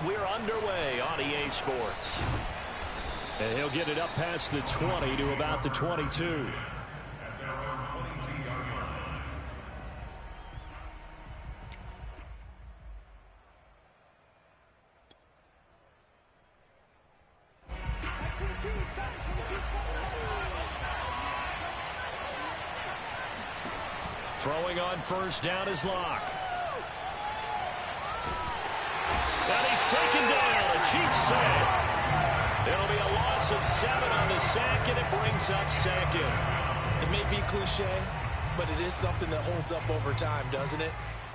We're underway on EA Sports. And he'll get it up past the 20 to about the 22. Throwing on first down is Locke. And he's taken down. A Chiefs sack. It'll be a loss of 7 on the sack, and it brings up second. It may be cliche, but it is something that holds up over time, doesn't it?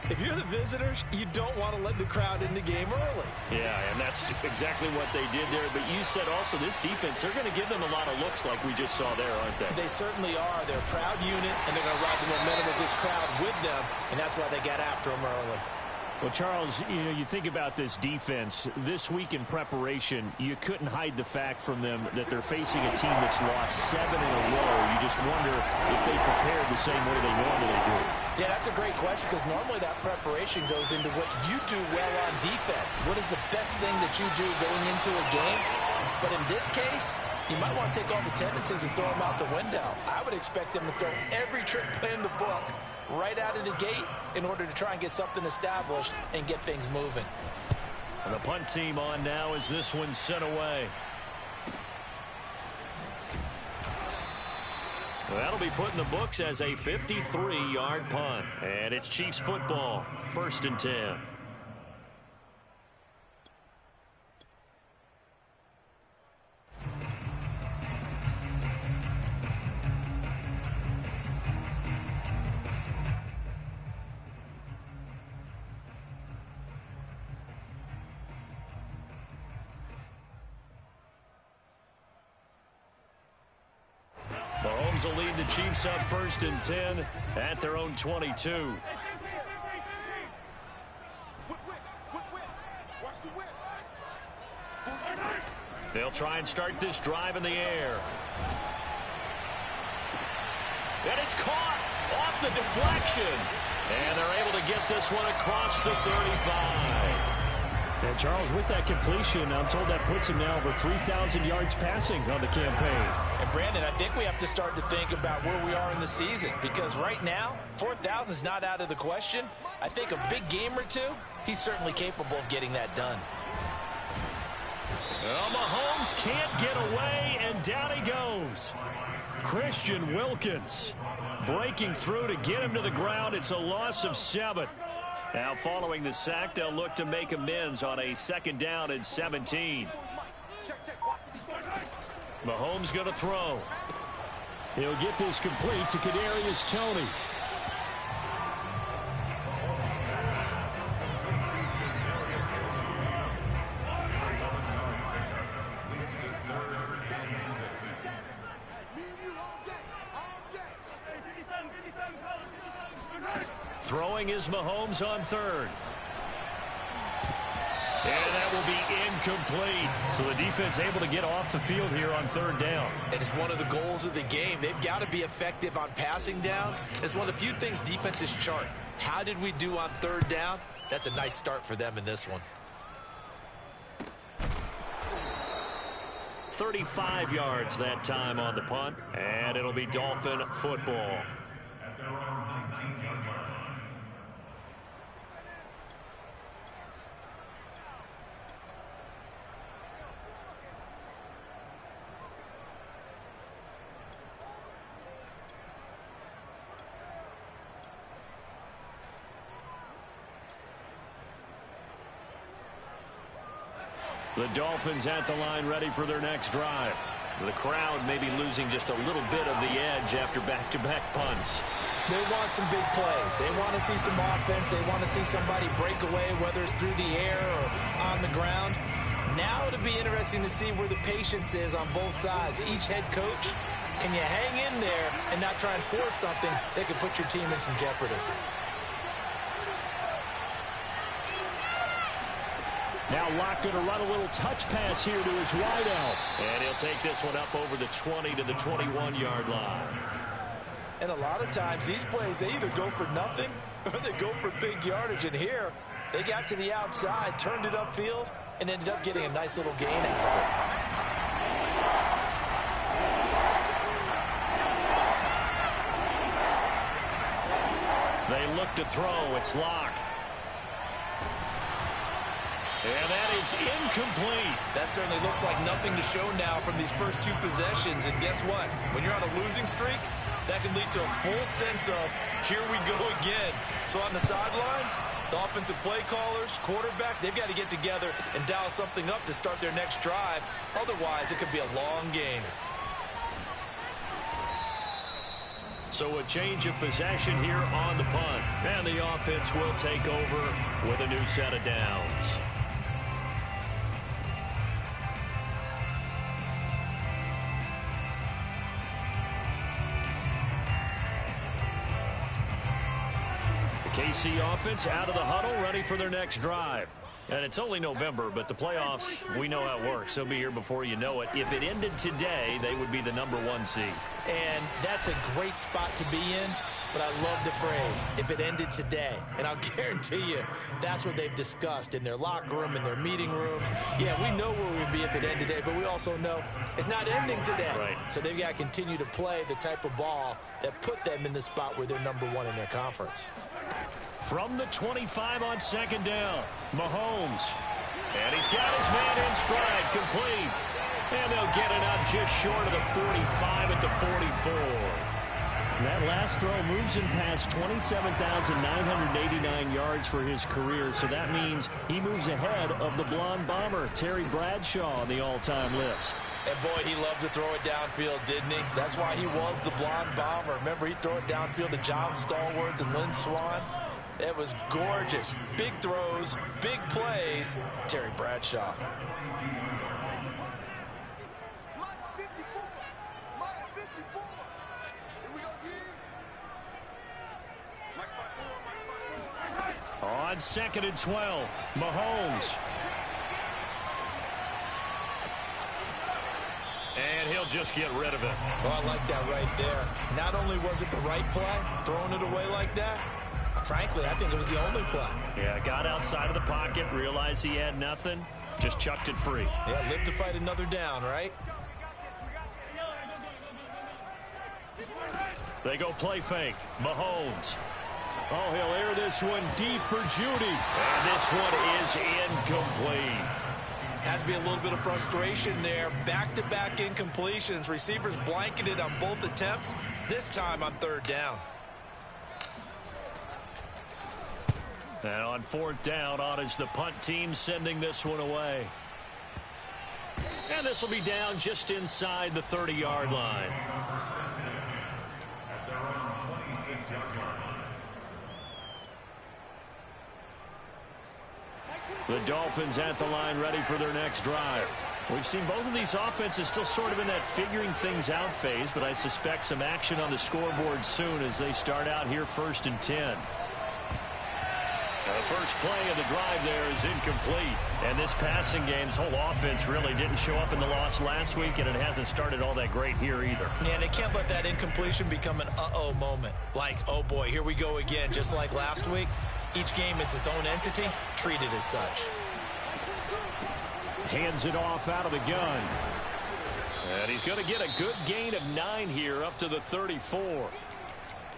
If you're the visitors, you don't want to let the crowd in the game early. Yeah, and that's exactly what they did there. But you said also this defense, they're going to give them a lot of looks like we just saw there, aren't they? They certainly are. They're a proud unit, and they're going to ride the momentum of this crowd with them, and that's why they got after them early. Well, Charles, you think about this defense. This week in preparation, you couldn't hide the fact from them that they're facing a team that's lost 7 in a row. You just wonder if they prepared the same way they normally do. Yeah, that's a great question because normally that preparation goes into what you do well on defense. What is the best thing that you do going into a game? But in this case, you might want to take all the tendencies and throw them out the window. I would expect them to throw every trick play in the book right out of the gate in order to try and get something established and get things moving. And the punt team on now as this one's sent away. Well, that'll be put in the books as a 53-yard punt. And it's Chiefs football, 1st and 10. Mahomes will lead the Chiefs up 1st and 10 at their own 22. They'll try and start this drive in the air. And it's caught off the deflection. And they're able to get this one across the 35. And Charles, with that completion, I'm told that puts him now over 3,000 yards passing on the campaign. And Brandon, I think we have to start to think about where we are in the season because right now, 4,000 is not out of the question. I think a big game or two, he's certainly capable of getting that done. Well, Mahomes can't get away, and down he goes. Christian Wilkins breaking through to get him to the ground. It's a loss of 7. Now, following the sack, they'll look to make amends on a 2nd down and 17. Mahomes going to throw. He'll get this complete to Kadarius Toney. Throwing is Mahomes on 3rd. And that will be incomplete. So the defense able to get off the field here on 3rd down. And it's one of the goals of the game. They've got to be effective on passing downs. It's one of the few things defenses chart. How did we do on 3rd down? That's a nice start for them in this one. 35 yards that time on the punt. And it'll be Dolphin football. The Dolphins at the line ready for their next drive. The crowd may be losing just a little bit of the edge after back-to-back punts. They want some big plays. They want to see some offense. They want to see somebody break away, whether it's through the air or on the ground. Now it'll be interesting to see where the patience is on both sides. Each head coach, can you hang in there and not try and force something that could put your team in some jeopardy? Now Locke going to run a little touch pass here to his wideout. And he'll take this one up over the 20 to the 21-yard line. And a lot of times these plays, they either go for nothing or they go for big yardage. And here, they got to the outside, turned it upfield, and ended up getting a nice little gain out of it. They look to throw. It's Locke. And that is incomplete. That certainly looks like nothing to show now from these first two possessions. And guess what? When you're on a losing streak, that can lead to a full sense of, here we go again. So on the sidelines, the offensive play callers, quarterback, they've got to get together and dial something up to start their next drive. Otherwise, it could be a long game. So a change of possession here on the punt. And the offense will take over with a new set of downs. The KC offense out of the huddle, ready for their next drive. And it's only November, but the playoffs, we know how it works. They'll be here before you know it. If it ended today, they would be the #1 seed. And that's a great spot to be in, but I love the phrase, if it ended today. And I'll guarantee you, that's what they've discussed in their locker room, in their meeting rooms. Yeah, we know where we'd be if it ended today, but we also know it's not ending today. Right. So they've got to continue to play the type of ball that put them in the spot where they're #1 in their conference. From the 25 on second down, Mahomes. And he's got his man in stride, complete. And they'll get it up just short of the 45 at the 44. That last throw moves him past 27,989 yards for his career, so that means he moves ahead of the blonde bomber, Terry Bradshaw, on the all-time list. And boy, he loved to throw it downfield, didn't he? That's why he was the blonde bomber. Remember, he'd throw it downfield to John Stallworth and Lynn Swann. It was gorgeous. Big throws, big plays. Terry Bradshaw. On 2nd and 12, Mahomes. And he'll just get rid of it. Oh, I like that right there. Not only was it the right play, throwing it away like that, frankly, I think it was the only play. Yeah, got outside of the pocket, realized he had nothing, just chucked it free. Yeah, live to fight another down, right? They go play fake. Mahomes. Oh, he'll air this one deep for Judy. And this one is incomplete. Has to be a little bit of frustration there. Back-to-back incompletions. Receivers blanketed on both attempts, this time on 3rd down. And on 4th down, on is the punt team sending this one away. And this will be down just inside the 30-yard line. The Dolphins at the line ready for their next drive. We've seen both of these offenses still sort of in that figuring things out phase, but I suspect some action on the scoreboard soon as they start out here 1st and 10. The first play of the drive there is incomplete. And this passing game's whole offense really didn't show up in the loss last week, and it hasn't started all that great here either. Yeah, and they can't let that incompletion become an uh-oh moment. Like, oh boy, here we go again, just like last week. Each game is its own entity, treated as such. Hands it off out of the gun. And he's going to get a good gain of 9 here up to the 34.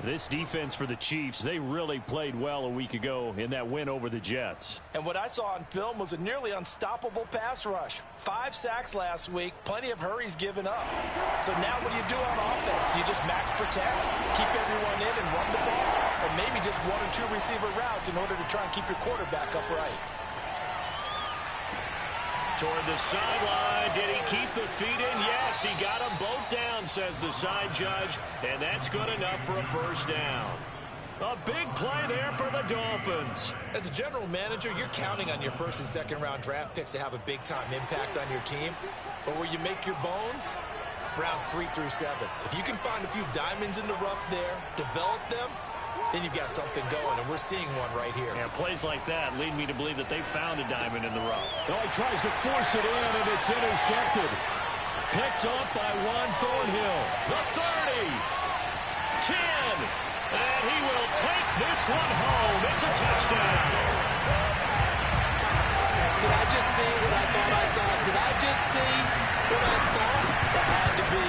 This defense for the Chiefs, they really played well a week ago in that win over the Jets. And what I saw on film was a nearly unstoppable pass rush. 5 sacks last week, plenty of hurries given up. So now what do you do on offense? You just max protect, keep everyone in and run the ball, or maybe just 1 or 2 receiver routes in order to try and keep your quarterback upright. Toward the sideline. Did he keep the feet in? Yes, he got them both down, says the side judge. And that's good enough for a 1st down. A big play there for the Dolphins. As a general manager, you're counting on your 1st and 2nd round draft picks to have a big-time impact on your team. But where you make your bones, rounds 3 through 7. If you can find a few diamonds in the rough there, develop them, then you've got something going, and we're seeing one right here. And plays like that lead me to believe that they found a diamond in the rough. Oh, he tries to force it in, and it's intercepted. Picked off by Juan Thornhill. The 30. 10. And he will take this one home. It's a touchdown. Did I just see what I thought I saw? Did I just see what I thought? That had to be.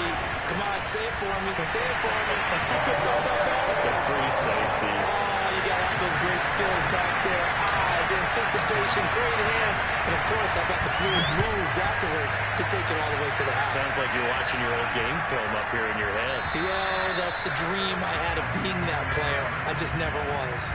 Come on, say it for me. Say it for me. Who picked up that pass? It's a free safety. Oh, you got to have those great skills back there. Eyes, anticipation, great hands. And, of course, how about the fluid moves afterwards to take it all the way to the house? Sounds like you're watching your old game film up here in your head. Yeah, that's the dream I had of being that player. I just never was.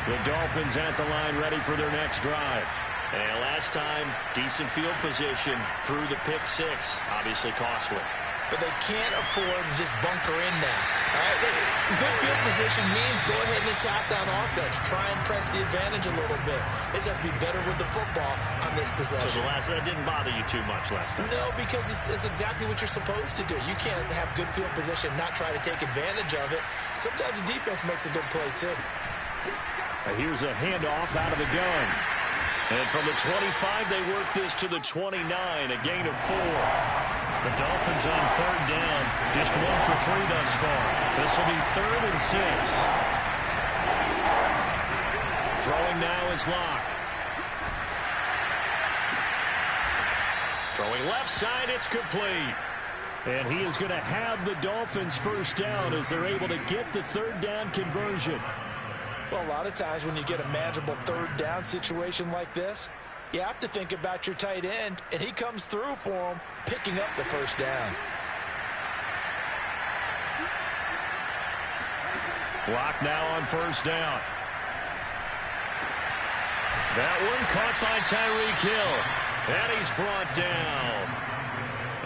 The Dolphins at the line ready for their next drive. And last time, decent field position through the pick six. Obviously costly. But they can't afford to just bunker in now. All right? Good field position means go ahead and attack on offense. Try and press the advantage a little bit. They just have to be better with the football on this possession. So that didn't bother you too much last time? No, because it's exactly what you're supposed to do. You can't have good field position, not try to take advantage of it. Sometimes the defense makes a good play, too. Here's a handoff out of the gun. And from the 25, they work this to the 29, a gain of 4. The Dolphins on third down, just 1 for 3 thus far. This will be 3rd and 6. Throwing now is Locke. Throwing left side, it's complete. And he is going to have the Dolphins first down as they're able to get the third down conversion. Well, a lot of times when you get a manageable third down situation like this, you have to think about your tight end, and he comes through for him, picking up the first down. Locke now on first down. That one caught by Tyreek Hill, and he's brought down.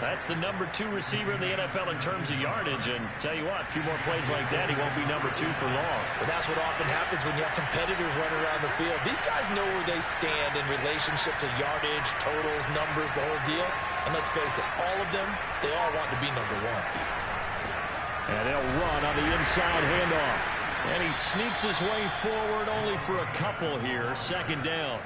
That's the number 2 receiver in the NFL in terms of yardage. And tell you what, a few more plays like that, he won't be number 2 for long. Well, that's what often happens when you have competitors running around the field. These guys know where they stand in relationship to yardage, totals, numbers, the whole deal. And let's face it, all of them, they all want to be number 1. And they'll run on the inside handoff. And he sneaks his way forward only for a couple here. Second down.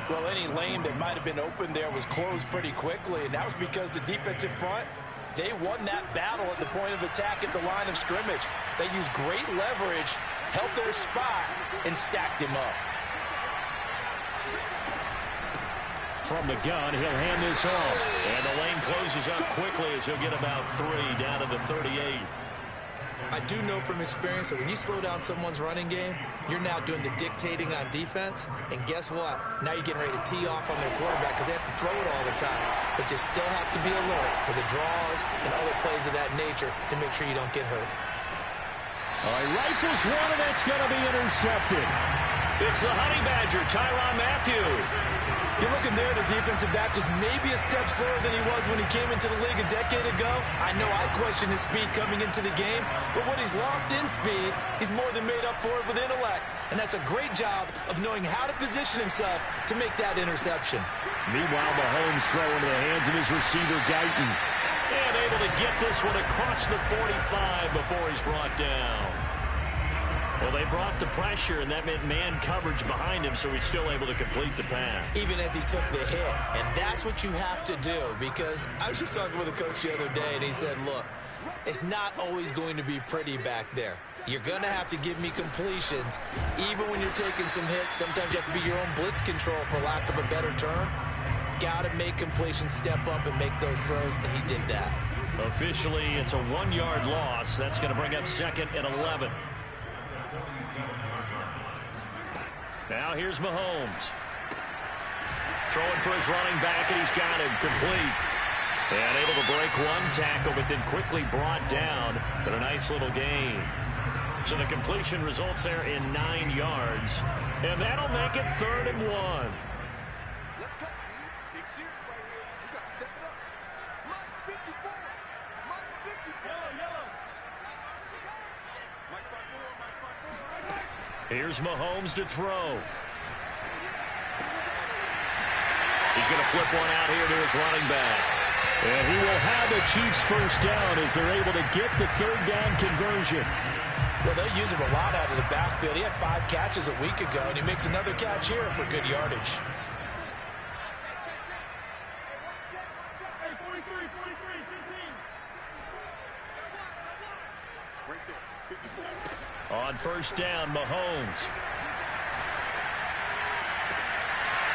Well, any lane that might have been open there was closed pretty quickly, and that was because the defensive front, they won that battle at the point of attack at the line of scrimmage. They used great leverage, held their spot, and stacked him up. From the gun, he'll hand this off. And the lane closes up quickly as he'll get about 3 down to the 38. I do know from experience that when you slow down someone's running game, you're now doing the dictating on defense. And guess what? Now you're getting ready to tee off on their quarterback because they have to throw it all the time. But you still have to be alert for the draws and other plays of that nature to make sure you don't get hurt. All right, rifles one, and that's going to be intercepted. It's the Honey Badger, Tyrann Mathieu. You're looking there, the defensive back was maybe a step slower than he was when he came into the league a decade ago. I know I questioned his speed coming into the game, but what he's lost in speed, he's more than made up for it with intellect. And that's a great job of knowing how to position himself to make that interception. Meanwhile, Mahomes throwing into the hands of his receiver, Guyton. And able to get this one across the 45 before he's brought down. Well, they brought the pressure, and that meant man coverage behind him, so he's still able to complete the pass. Even as he took the hit. And that's what you have to do, because I was just talking with a coach the other day, and he said, look, it's not always going to be pretty back there. You're going to have to give me completions. Even when you're taking some hits, sometimes you have to be your own blitz control, for lack of a better term. Got to make completions, step up, and make those throws, and he did that. Officially, it's a 1-yard loss. That's going to bring up 2nd and 11. Now here's Mahomes. Throwing for his running back, and he's got him complete. And able to break one tackle, but then quickly brought down. But a nice little gain. So the completion results there in 9 yards. And that'll make it 3rd and 1. Let's go, Big serious right here. We got to step it up. Mike 54. Mike 54. Yellow. Mike 54. Mike 54. Here's Mahomes to throw. He's going to flip one out here to his running back. And he will have the Chiefs first down as they're able to get the 3rd down conversion. Well, they use him a lot out of the backfield. He had 5 catches a week ago, and he makes another catch here for good yardage. On first down, Mahomes.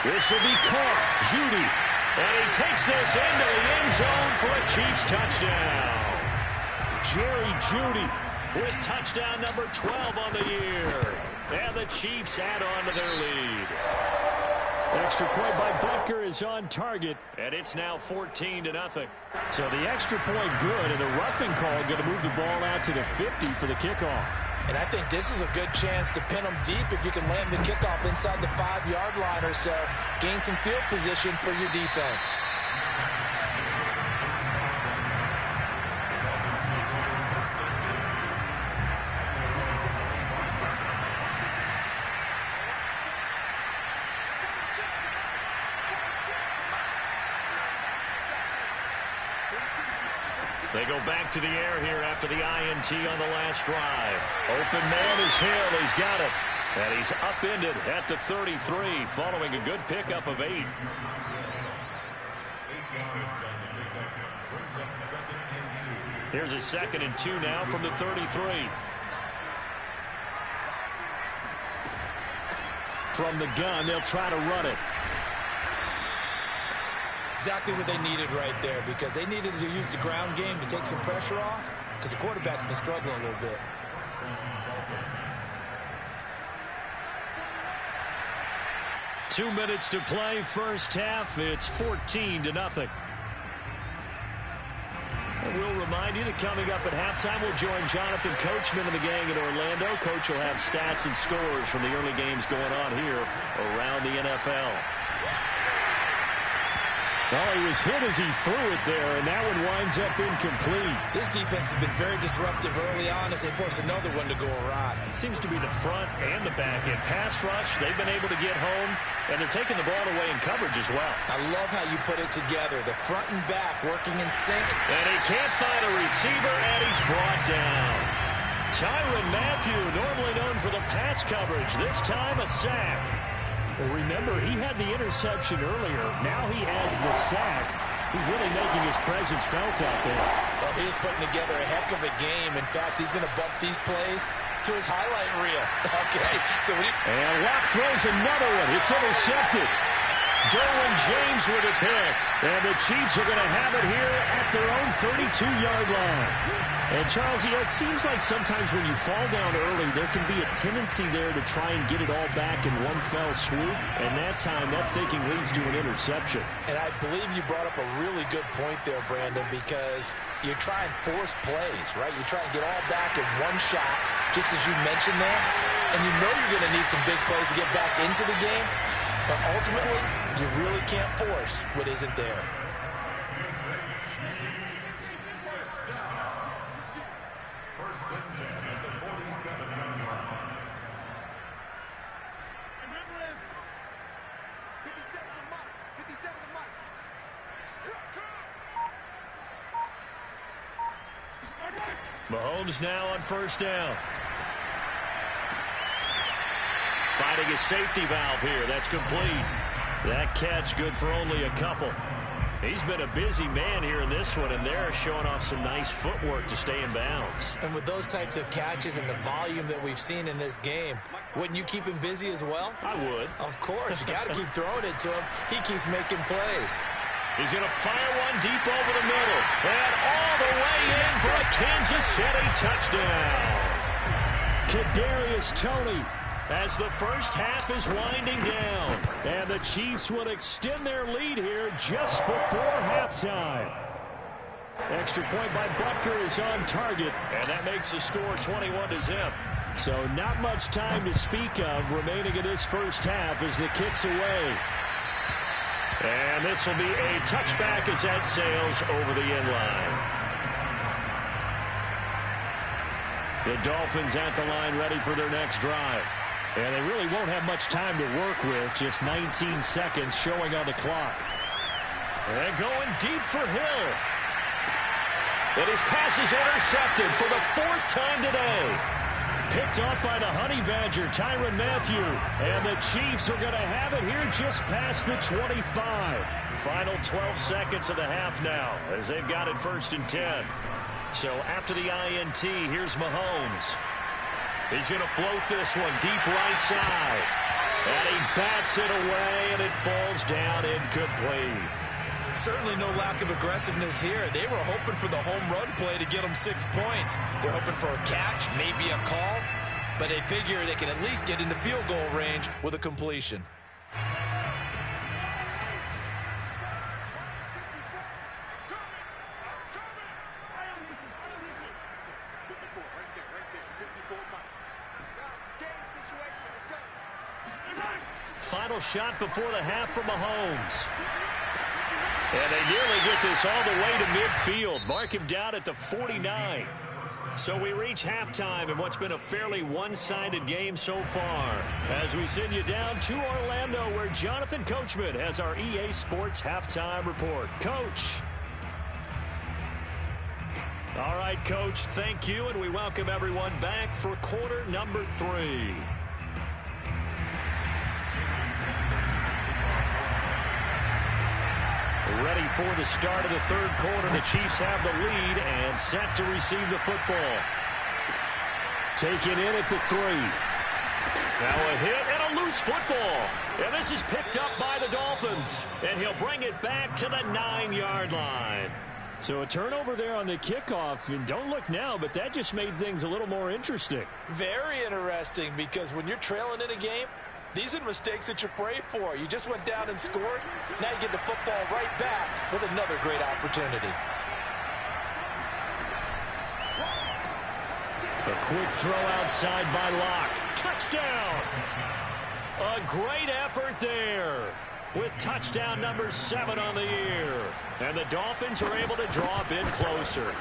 This will be caught. Judy. And he takes this into the end zone for a Chiefs touchdown. Jerry Judy with touchdown number 12 on the year. And the Chiefs add on to their lead. Extra point by Butker is on target, and it's now 14-0. So the extra point good, and the roughing call going to move the ball out to the 50 for the kickoff. And I think this is a good chance to pin them deep if you can land the kickoff inside the 5-yard line or so. Gain some field position for your defense. They go back to the air here after the INT on the last drive. Open man is Hill. He's got it. And he's upended at the 33 following a good pickup of 8. Here's a 2nd and 2 now from the 33. From the gun, they'll try to run it. Exactly what they needed right there, because they needed to use the ground game to take some pressure off, because the quarterback's been struggling a little bit. Two minutes to play, first half. It's 14-0. And we'll remind you that coming up at halftime, we'll join Jonathan Coachman and the gang in Orlando. Coach will have stats and scores from the early games going on here around the NFL. Well, he was hit as he threw it there, and that one winds up incomplete. This defense has been very disruptive early on as they force another one to go awry. It seems to be the front and the back end. Pass rush, they've been able to get home, and they're taking the ball away in coverage as well. I love how you put it together. The front and back working in sync. And he can't find a receiver, and he's brought down. Tyrann Mathieu, normally known for the pass coverage, this time a sack. Well, remember, he had the interception earlier. Now he adds the sack. He's really making his presence felt out there. Well, he's putting together a heck of a game. In fact, he's going to bump these plays to his highlight reel. Okay, so and Locke throws another one. It's intercepted. Derwin James with a pick. And the Chiefs are going to have it here at their own 32-yard line. And, Charles, it seems like sometimes when you fall down early, there can be a tendency there to try and get it all back in one fell swoop. And that time, that thinking leads to an interception. And I believe you brought up a really good point there, Brandon, because you try and force plays, right? You try and get all back in one shot, just as you mentioned there. And you know you're going to need some big plays to get back into the game. But ultimately, you really can't force what isn't there. Mahomes now on first down. Finding a safety valve here. That's complete. That catch good for only a couple. He's been a busy man here in this one, and they're showing off some nice footwork to stay in bounds. And with those types of catches and the volume that we've seen in this game, wouldn't you keep him busy as well? I would. Of course. You got to keep throwing it to him. He keeps making plays. He's going to fire one deep over the middle. And all the way in for a Kansas City touchdown. Kadarius Toney, as the first half is winding down. And the Chiefs will extend their lead here just before halftime. Extra point by Butker is on target. And that makes the score 21-0. So not much time to speak of remaining in this first half as the kick's away. And this will be a touchback as that sails over the end line. The Dolphins at the line ready for their next drive. And they really won't have much time to work with. Just 19 seconds showing on the clock. And going deep for Hill. And his pass is intercepted for the 4th time today. picked off by the Honey Badger, Tyrann Mathieu. And the Chiefs are going to have it here just past the 25. Final 12 seconds of the half now as they've got it 1st and 10. So after the INT, here's Mahomes. He's going to float this one deep right side. And he bats it away, and it falls down incomplete. Certainly no lack of aggressiveness here. They were hoping for the home run play to get them 6 points. They're hoping for a catch, maybe a call, but they figure they can at least get into field goal range with a completion. Final shot before the half for Mahomes. And they nearly get this all the way to midfield. Mark him down at the 49. So we reach halftime in what's been a fairly one-sided game so far. As we send you down to Orlando, where Jonathan Coachman has our EA Sports halftime report. Coach. All right, Coach, thank you, and we welcome everyone back for quarter number 3. Ready for the start of the 3rd quarter. The Chiefs have the lead and set to receive the football. Taken in at the 3. Now a hit and a loose football. And this is picked up by the Dolphins. And he'll bring it back to the 9-yard line. So a turnover there on the kickoff. And don't look now, but that just made things a little more interesting. Very interesting, because when you're trailing in a game, these are mistakes that you pray for. You just went down and scored. Now you get the football right back with another great opportunity. A quick throw outside by Locke. Touchdown! A great effort there with touchdown number 7 on the year. And the Dolphins are able to draw a bit closer.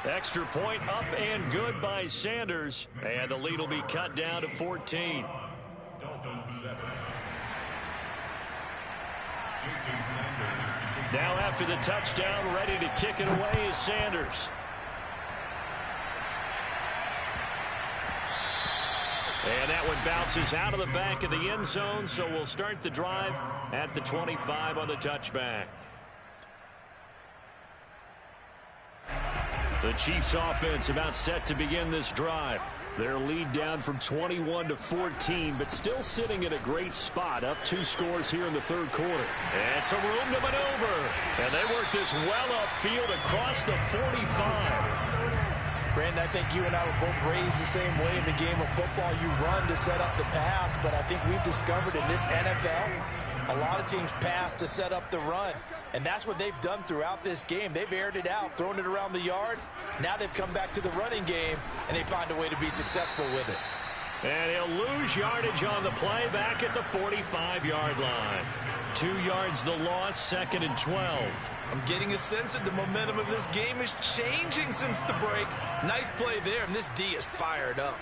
Extra point up and good by Sanders. And the lead will be cut down to 14. Now after the touchdown, ready to kick it away is Sanders. And that one bounces out of the back of the end zone, so we'll start the drive at the 25 on the touchback. The Chiefs offense about set to begin this drive. Their lead down from 21 to 14, but still sitting at a great spot, up 2 scores here in the 3rd quarter. And some room to maneuver. And they work this well upfield across the 45. Brandon, I think you and I were both raised the same way in the game of football. You run to set up the pass, but I think we've discovered in this NFL, a lot of teams pass to set up the run. And that's what they've done throughout this game. They've aired it out, thrown it around the yard. Now they've come back to the running game, and they find a way to be successful with it. And he'll lose yardage on the play back at the 45-yard line. 2 yards the loss, 2nd and 12. I'm getting a sense that the momentum of this game is changing since the break. Nice play there, and this D is fired up.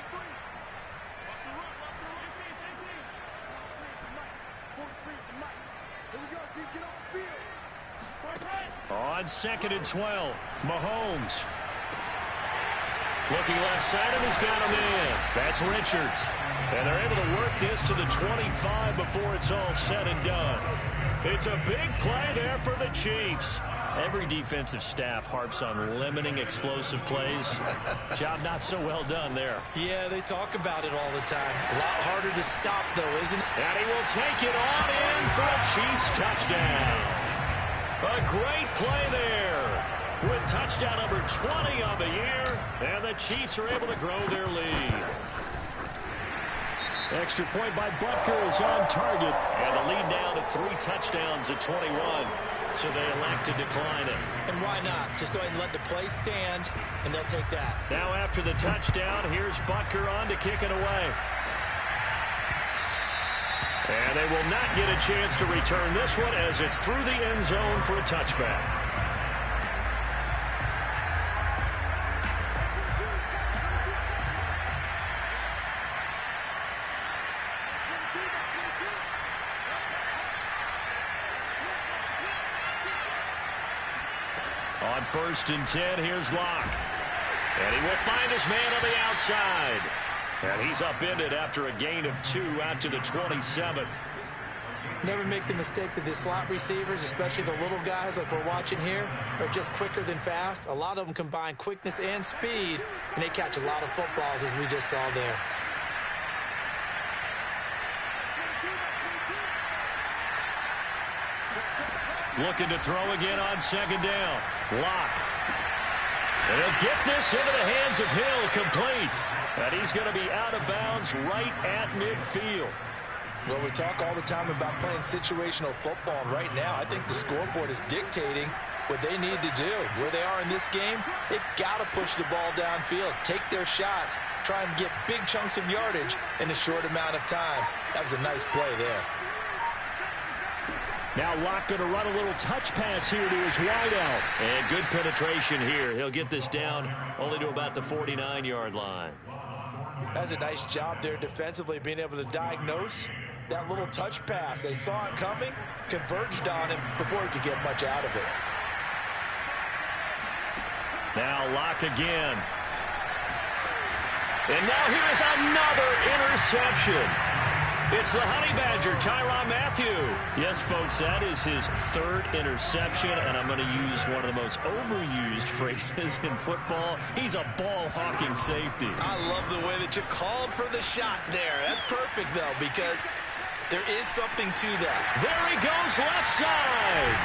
On 2nd and 12, Mahomes. Looking left side, and he's got him in. That's Richards. And they're able to work this to the 25 before it's all said and done. It's a big play there for the Chiefs. Every defensive staff harps on limiting explosive plays. Job not so well done there. Yeah, they talk about it all the time. A lot harder to stop, though, isn't it? And he will take it on in for a Chiefs touchdown. A great play there with touchdown number 20 on the year. And the Chiefs are able to grow their lead. Extra point by Butker is on target. And the lead now to 3 touchdowns at 21. So they elect to decline it. And why not? Just go ahead and let the play stand, and they'll take that. Now after the touchdown, here's Butker on to kick it away. And they will not get a chance to return this one as it's through the end zone for a touchback. On 1st and 10, here's Locke. And he will find his man on the outside. And he's upended after a gain of 2 out to the 27. Never make the mistake that the slot receivers, especially the little guys like we're watching here, are just quicker than fast. A lot of them combine quickness and speed, and they catch a lot of footballs, as we just saw there. Looking to throw again on second down. Lock. And he'll get this into the hands of Hill, complete. And he's going to be out of bounds right at midfield. Well, we talk all the time about playing situational football, and right now I think the scoreboard is dictating what they need to do. Where they are in this game, they've got to push the ball downfield, take their shots, try and get big chunks of yardage in a short amount of time. That was a nice play there. Now Locke going to run a little touch pass here to his wideout. And good penetration here. He'll get this down only to about the 49-yard line. That's a nice job there defensively, being able to diagnose that little touch pass. They saw it coming, converged on him before he could get much out of it. Now Locke again. And now here is another interception. It's the Honey Badger, Tyrann Mathieu. Yes, folks, that is his 3rd interception, and I'm going to use one of the most overused phrases in football. He's a ball-hawking safety. I love the way that you called for the shot there. That's perfect, though, because there is something to that. There he goes left side.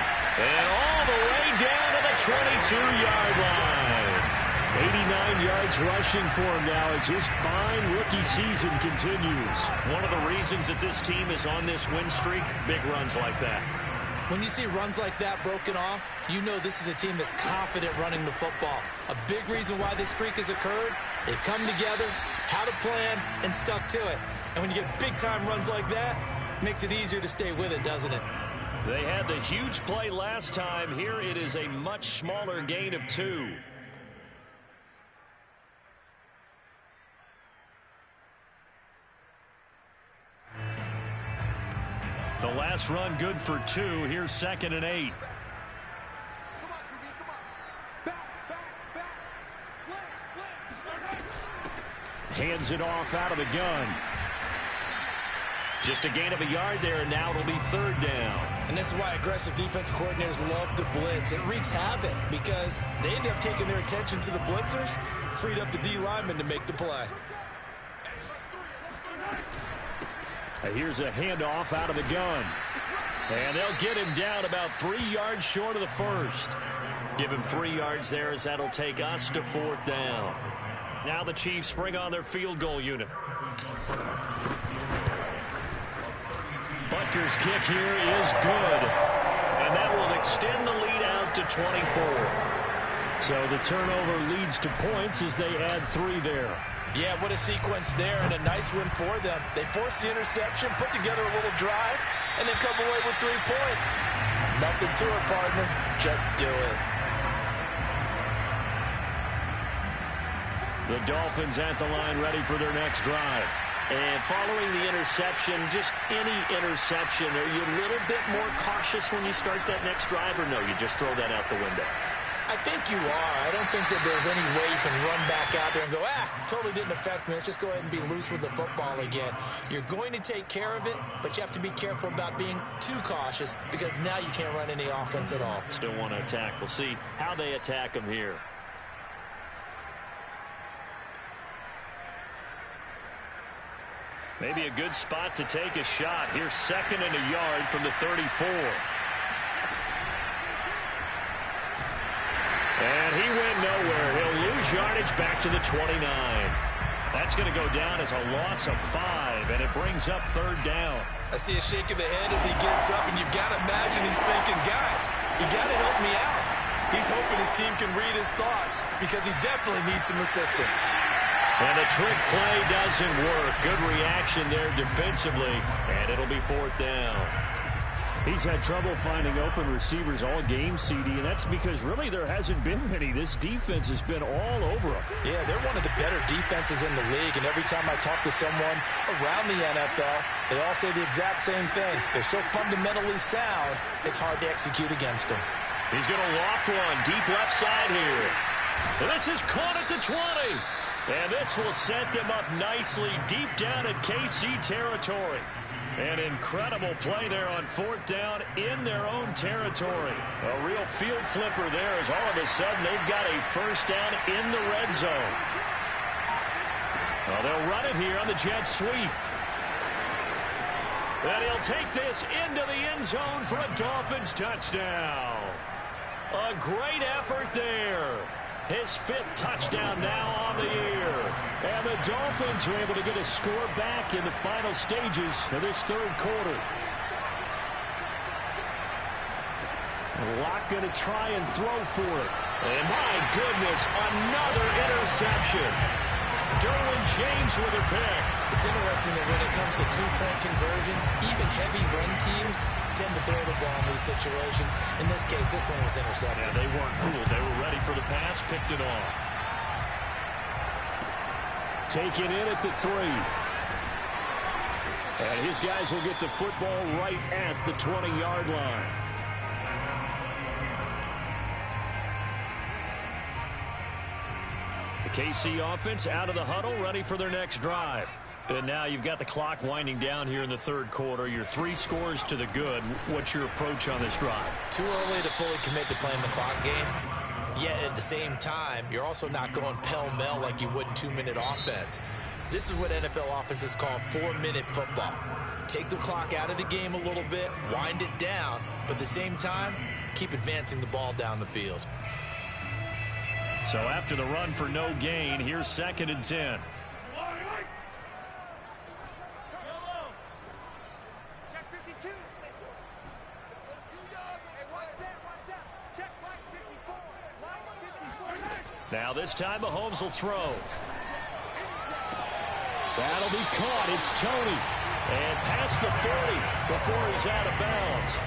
And all the way down to the 22-yard line. 89 yards rushing for him now as his fine rookie season continues. One of the reasons that this team is on this win streak, big runs like that. When you see runs like that broken off, you know this is a team that's confident running the football. A big reason why this streak has occurred, they've come together, had a plan, and stuck to it. And when you get big-time runs like that, it makes it easier to stay with it, doesn't it? They had the huge play last time. Here it is a much smaller gain of 2. The last run good for 2. Here's 2nd and 8. Come on, QB, come on. Back. Slam. Hands it off out of the gun. Just a gain of a yard there, and now it'll be 3rd down. And this is why aggressive defensive coordinators love to blitz. It wreaks havoc because they end up taking their attention to the blitzers, freed up the D lineman to make the play. Here's a handoff out of the gun. And they'll get him down about 3 yards short of the 1st. Give him 3 yards there as that'll take us to 4th down. Now the Chiefs bring on their field goal unit. Butker's kick here is good. And that will extend the lead out to 24. So the turnover leads to points as they add 3 there. Yeah, what a sequence there, and a nice win for them. They forced the interception, put together a little drive, and then come away with 3 points. Nothing to it, partner. Just do it. The Dolphins at the line ready for their next drive. And following the interception, just any interception, are you a little bit more cautious when you start that next drive, or no, you just throw that out the window? I think you are. I don't think that there's any way you can run back out there and go, totally didn't affect me. Let's just go ahead and be loose with the football again. You're going to take care of it, but you have to be careful about being too cautious because now you can't run any offense at all. Still want to attack. We'll see how they attack them here. Maybe a good spot to take a shot. Here's 2nd and a yard from the 34. And he went nowhere. He'll lose yardage back to the 29. That's going to go down as a loss of 5, and it brings up 3rd down. I see a shake of the head as he gets up, and you've got to imagine he's thinking, guys, you got to help me out. He's hoping his team can read his thoughts because he definitely needs some assistance. And the trick play doesn't work. Good reaction there defensively, and it'll be 4th down. He's had trouble finding open receivers all game, CD, and that's because really there hasn't been many. This defense has been all over him. Yeah, they're one of the better defenses in the league, and every time I talk to someone around the NFL, they all say the exact same thing. They're so fundamentally sound, it's hard to execute against them. He's going to loft one deep left side here. This is caught at the 20. And this will set them up nicely deep down in KC territory. An incredible play there on 4th down in their own territory. A real field flipper there as all of a sudden they've got a first down in the red zone. Well, they'll run it here on the jet sweep. And he'll take this into the end zone for a Dolphins touchdown. A great effort there. His 5th touchdown now on the year. And the Dolphins are able to get a score back in the final stages of this 3rd quarter. Locke going to try and throw for it. And my goodness, another interception. Derwin James with a pick. It's interesting that when it comes to 2-point conversions, even heavy run teams tend to throw the ball in these situations. In this case, this one was intercepted. Yeah, they weren't fooled. They were ready for the pass, picked it off. Taken in at the 3. And his guys will get the football right at the 20-yard line. The KC offense out of the huddle, ready for their next drive. And now you've got the clock winding down here in the 3rd quarter. Your 3 scores to the good. What's your approach on this drive? Too early to fully commit to playing the clock game. Yet at the same time, you're also not going pell-mell like you would in 2-minute offense. This is what NFL offenses call 4-minute football. Take the clock out of the game a little bit, wind it down, but at the same time, keep advancing the ball down the field. So after the run for no gain, here's 2nd and 10. Now this time Mahomes will throw. That'll be caught. It's Tony. And past the 40 before he's out of bounds.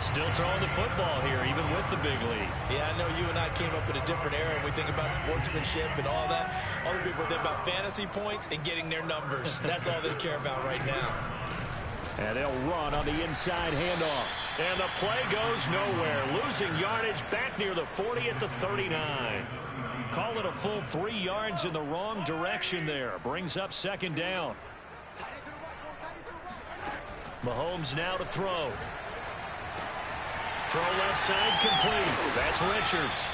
Still throwing the football here, even with the big lead. Yeah, I know you and I came up in a different era, and we think about sportsmanship and all that. Other people think about fantasy points and getting their numbers. That's all they care about right now. And they'll run on the inside handoff. And the play goes nowhere. Losing yardage back near the 40 at the 39. Call it a full 3 yards in the wrong direction there. Brings up 2nd down. Mahomes now to throw. Throw left side complete. That's Richards.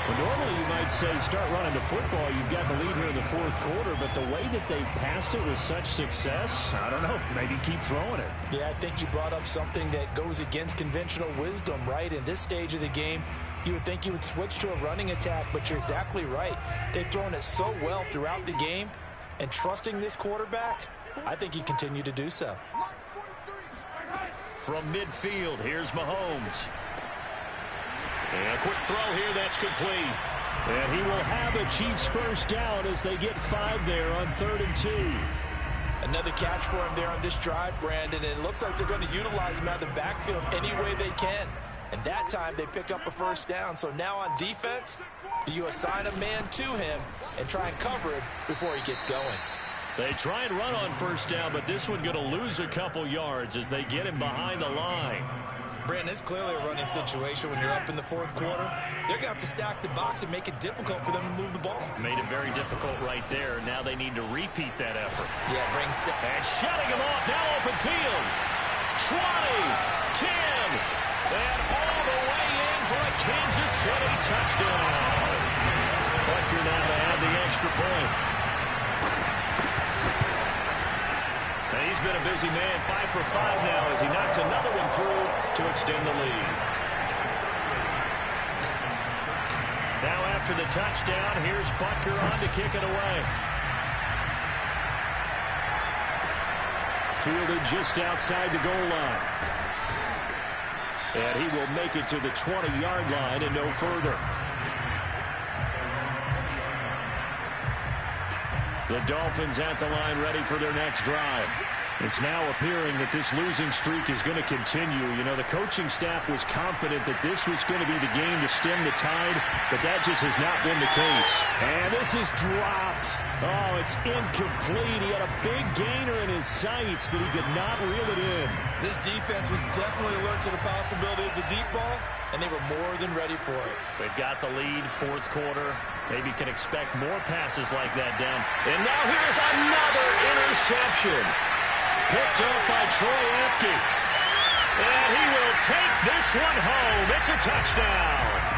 Well, normally you might say start running the football. You've got the lead here in the 4th quarter, but the way that they've passed it with such success, I don't know, maybe keep throwing it. Yeah, I think you brought up something that goes against conventional wisdom, right? In this stage of the game, you would think you would switch to a running attack, but you're exactly right. They've thrown it so well throughout the game, and trusting this quarterback, I think you continue to do so. From midfield, here's Mahomes. And a quick throw here, that's complete. And he will have a Chiefs first down as they get 5 there on 3rd and 2. Another catch for him there on this drive, Brandon, and it looks like they're going to utilize him out of the backfield any way they can. And that time they pick up a first down. So now on defense, do you assign a man to him and try and cover him before he gets going? They try and run on first down, but this one going to lose a couple yards as they get him behind the line. Brandon, it's clearly a running situation when you're up in the 4th quarter. They're going to have to stack the box and make it difficult for them to move the ball. Made it very difficult right there. Now they need to repeat that effort. Yeah, and shutting him off, now open field. 20, 10, and all the way in for a Kansas City touchdown. Butker now to add the extra point. He's been a busy man, 5 for 5 now as he knocks another one through to extend the lead. Now after the touchdown, here's Butker on to kick it away. Fielded just outside the goal line. And he will make it to the 20-yard line and no further. The Dolphins at the line ready for their next drive. It's now appearing that this losing streak is going to continue. You know, the coaching staff was confident that this was going to be the game to stem the tide, but that just has not been the case. And this is dropped. Oh, it's incomplete. He had a big gainer in his sights, but he could not reel it in. This defense was definitely alert to the possibility of the deep ball, and they were more than ready for it. They've got the lead, fourth quarter. Maybe can expect more passes like that down. And now here's another interception. Picked up by Troy Apke. And he will take this one home. It's a touchdown.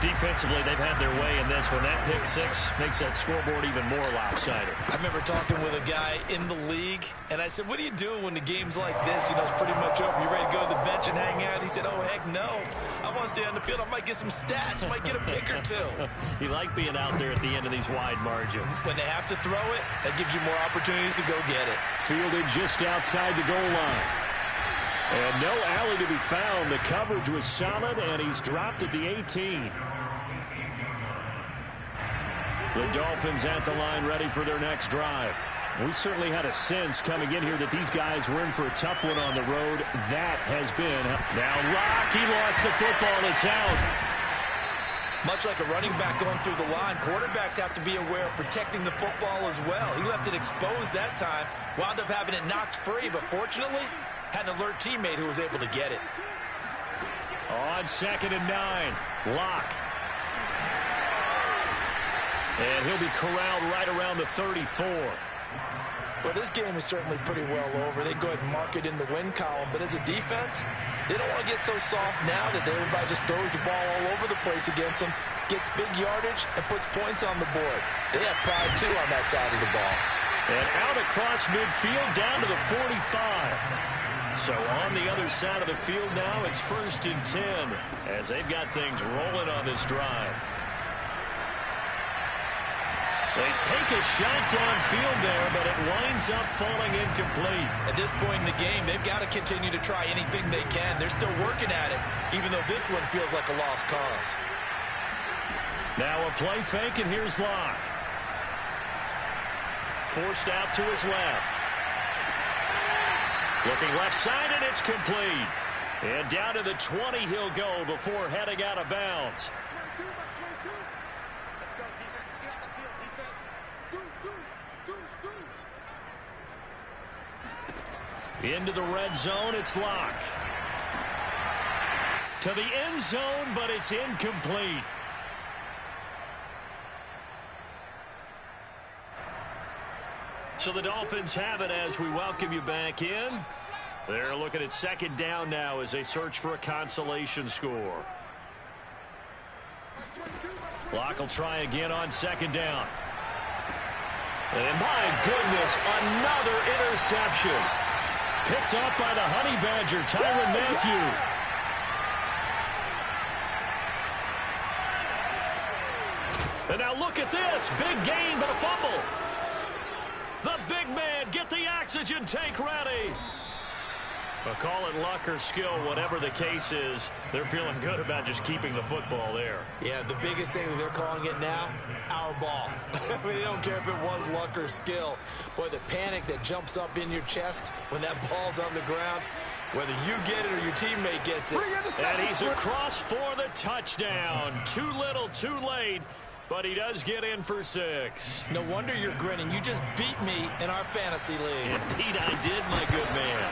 Defensively, they've had their way in this one. That pick six makes that scoreboard even more lopsided. I remember talking with a guy in the league, and I said, what do you do when the game's like this? You know, it's pretty much over. You ready to go to the bench and hang out? He said, oh, heck no. I want to stay on the field. I might get some stats. I might get a pick or two. You like being out there at the end of these wide margins. When they have to throw it, that gives you more opportunities to go get it. Fielded just outside the goal line. And no alley to be found. The coverage was solid, and he's dropped at the 18. The Dolphins at the line ready for their next drive. We certainly had a sense coming in here that these guys were in for a tough one on the road. That has been. Now Locke, he lost the football. It's out. Much like a running back going through the line, quarterbacks have to be aware of protecting the football as well. He left it exposed that time, wound up having it knocked free, but fortunately, had an alert teammate who was able to get it. On 2nd and 9, Locke. And he'll be corralled right around the 34. Well, this game is certainly pretty well over. They go ahead and mark it in the win column. But as a defense, they don't want to get so soft now that everybody just throws the ball all over the place against them, gets big yardage, and puts points on the board. They have pride, too, on that side of the ball. And out across midfield, down to the 45. So on the other side of the field now, it's 1st and 10 as they've got things rolling on this drive. They take a shot downfield there, but it winds up falling incomplete. At this point in the game, they've got to continue to try anything they can. They're still working at it, even though this one feels like a lost cause. Now a play fake, and here's Locke. Forced out to his left. Looking left side, and it's complete. And down to the 20 he'll go before heading out of bounds. Let's go, defense. Let's get out the field, defense. Deuce. Into the red zone, it's Locke. To the end zone, but it's incomplete. So the Dolphins have it as we welcome you back in. They're looking at 2nd down now as they search for a consolation score. Locke will try again on 2nd down. And my goodness, another interception. Picked up by the Honey Badger, Tyrann Mathieu. And now look at this. Big gain, but a fumble. The big man, get the oxygen tank ready. Well, call it luck or skill, whatever the case is, they're feeling good about just keeping the football there. Yeah, the biggest thing that they're calling it now, our ball. I mean, they don't care if it was luck or skill. Boy, the panic that jumps up in your chest when that ball's on the ground, whether you get it or your teammate gets it. And he's across for the touchdown. Too little, too late. But he does get in for 6. No wonder you're grinning. You just beat me in our fantasy league. Indeed I did, my good man.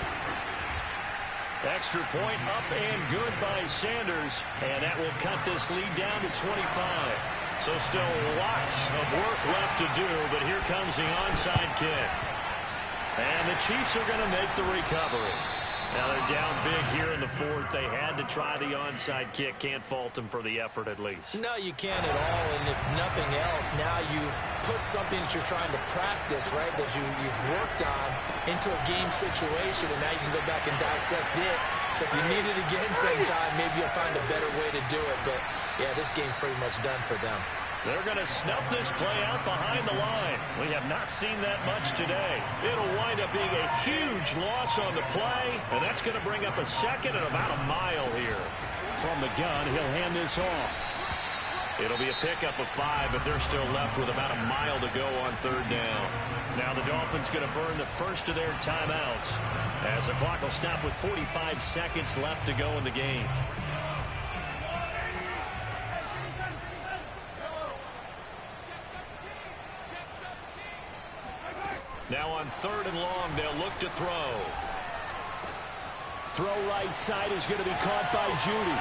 Extra point up and good by Sanders. And that will cut this lead down to 25. So still lots of work left to do, but here comes the onside kick. And the Chiefs are going to make the recovery. Now they're down big here in the 4th. They had to try the onside kick. Can't fault them for the effort at least. No, you can't at all. And if nothing else, now you've put something that you're trying to practice, right, that you've worked on into a game situation, and now you can go back and dissect it. So if you need it again sometime, maybe you'll find a better way to do it. But, yeah, this game's pretty much done for them. They're going to snuff this play out behind the line. We have not seen that much today. It'll wind up being a huge loss on the play, and that's going to bring up a 2nd and about a mile here. From the gun, he'll hand this off. It'll be a pickup of 5, but they're still left with about a mile to go on 3rd down. Now the Dolphins going to burn the first of their timeouts as the clock will stop with 45 seconds left to go in the game. Now on 3rd and long, they'll look to throw. Throw right side is going to be caught by Judy.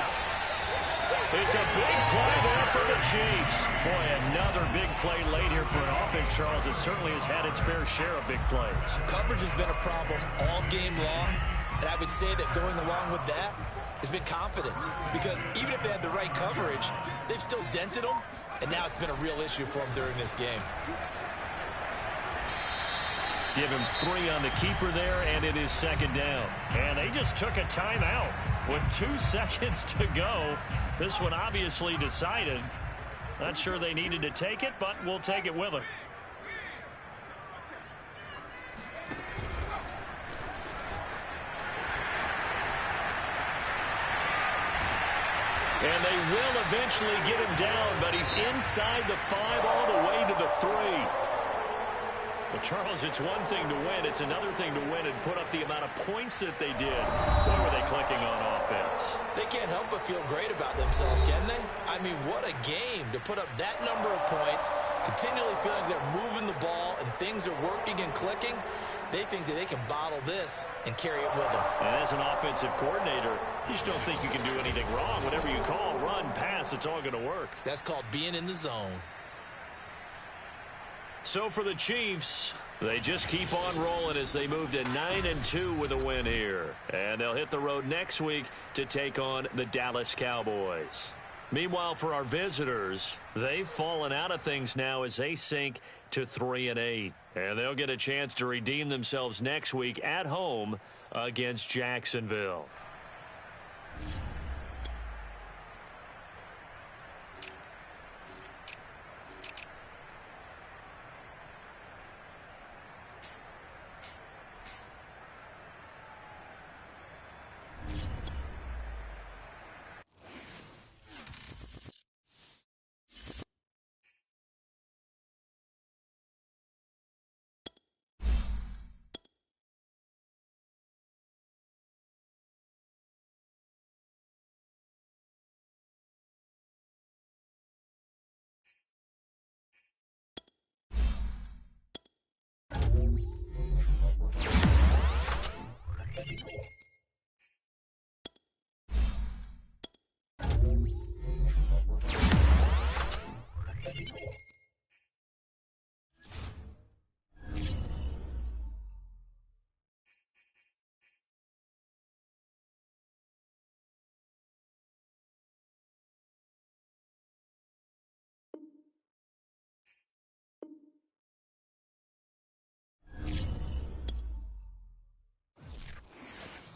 It's a big play there for the Chiefs. Boy, another big play late here for an offense, Charles, that certainly has had its fair share of big plays. Coverage has been a problem all game long, and I would say that going along with that has been confidence. Because even if they had the right coverage, they've still dented them, and now it's been a real issue for them during this game. Give him 3 on the keeper there, and it is 2nd down. And they just took a timeout with 2 seconds to go. This one obviously decided. Not sure they needed to take it, but we'll take it with them. And they will eventually get him down, but he's inside the 5 all the way to the 3. But, Charles, it's one thing to win. It's another thing to win and put up the amount of points that they did. Boy, were they clicking on offense. They can't help but feel great about themselves, can they? I mean, what a game to put up that number of points, continually feeling they're moving the ball and things are working and clicking. They think that they can bottle this and carry it with them. And as an offensive coordinator, you just don't think you can do anything wrong. Whatever you call, run, pass, it's all going to work. That's called being in the zone. So for the Chiefs, they just keep on rolling as they move to 9-2 with a win here. And they'll hit the road next week to take on the Dallas Cowboys. Meanwhile, for our visitors, they've fallen out of things now as they sink to 3-8. And they'll get a chance to redeem themselves next week at home against Jacksonville.